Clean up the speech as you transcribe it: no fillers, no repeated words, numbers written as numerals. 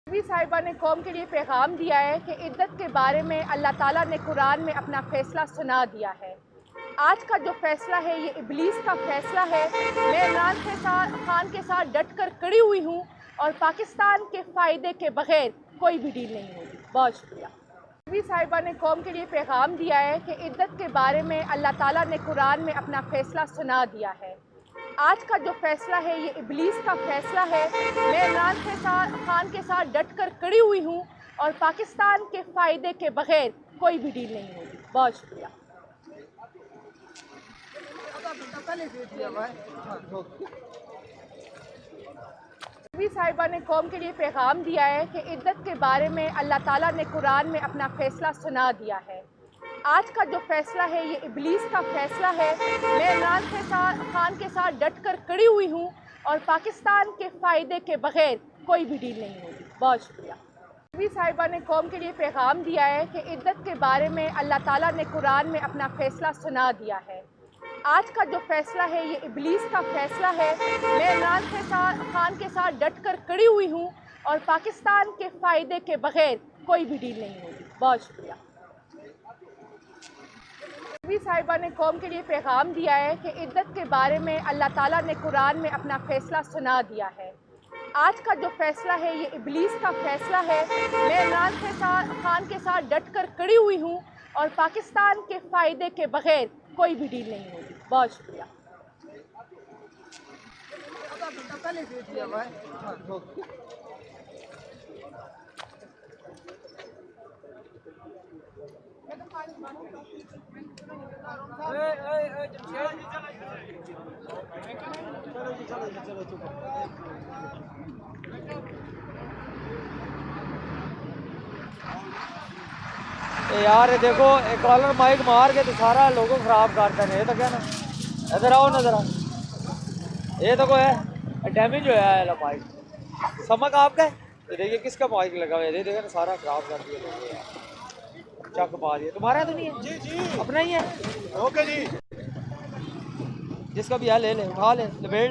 نبی صاحبہ نے قوم کے لیے پیغام دیا ہے کہ عدت کے بارے میں اللہ تعالیٰ نے قرآن میں اپنا فیصلہ سنا دیا ہے۔ آج کا جو فیصلہ ہے یہ ابلیس کا فیصلہ ہے۔ میں عمران خان کے ساتھ ڈٹ کر کڑی ہوئی ہوں اور پاکستان کے فائدے کے بغیر کوئی بھی ڈیل نہیں ہوگی۔ بہت شکریہ۔ نبی صاحبہ نے قوم کے لیے پیغام دیا ہے کہ عدت کے بارے میں اللہ تعالیٰ نے قرآن میں اپنا فیصلہ سنا دیا ہے۔ آج کا جو فیصلہ ہے یہ ابلیس کا فیصلہ ہے۔ میں عمران خان کے ساتھ ڈٹ کر کڑی ہوئی ہوں اور پاکستان کے فائدے کے بغیر کوئی بھی ڈیل نہیں ہوگی۔ بہت شکریہ۔ نبی صاحبہ نے قوم کے لیے پیغام دیا ہے کہ عدت کے بارے میں اللہ تعالیٰ نے قرآن میں اپنا فیصلہ سنا دیا ہے۔ آج کا جو فیصلہ ہے یہ ابلیس کا فیصلہ ہے۔ میں عمران خان کے ساتھ ڈٹ کر کڑی ہوئی ہوں اور پاکستان کے فائدے کے بغیر کوئی بھی ڈیل نہیں ہوگی۔ بہت شکریہ۔ نبی صاحبہ نے قوم کے لیے پیغام دیا ہے کہ عدت کے بارے میں اللہ تعالیٰ نے قرآن میں اپنا فیصلہ سنا دیا ہے۔ آج کا جو فیصلہ ہے یہ ابلیس کا فیصلہ ہے۔ میں عمران خان کے ساتھ ڈٹ کر کڑی ہوئی ہوں اور پاکستان کے فائدے کے بغیر کوئی بھی ڈیل نہیں ہوگی۔ بہت شکریہ۔ نبی صاحبہ نے قوم کے لیے پیغام دیا ہے کہ عدت کے بارے میں اللہ تعالیٰ نے قرآن میں اپنا فیصلہ سنا دیا ہے۔ آج کا جو فیصلہ ہے یہ ابلیس کا فیصلہ ہے۔ میں عمران خان کے ساتھ ڈٹ کر کڑی ہوئی ہوں اور پاکستان کے فائدے کے بغیر کوئی بھی ڈیل نہیں ہوگی۔ بہت شکریہ۔ یار دیکھو کالر مائک مار کے تو سارا لوگوں خراب کرتے ہیں۔ یہ تو کیا نا ادھر آؤ نظر آؤ، یہ تو کوئی ہے ڈیمیج ہوا ہے مائک۔ سمک آپ کا ہے؟ دیکھیے کس کا مائک لگا ہوا ہے، دیکھیں نا سارا خراب کر دیا، چک پا دیا۔ تمہارا تو نہیں ہے؟ جی جی اپنا ہی ہے؟ اوکے جی۔ جس کا بھی ہے لے لے، اٹھا لے، لپیٹ لے۔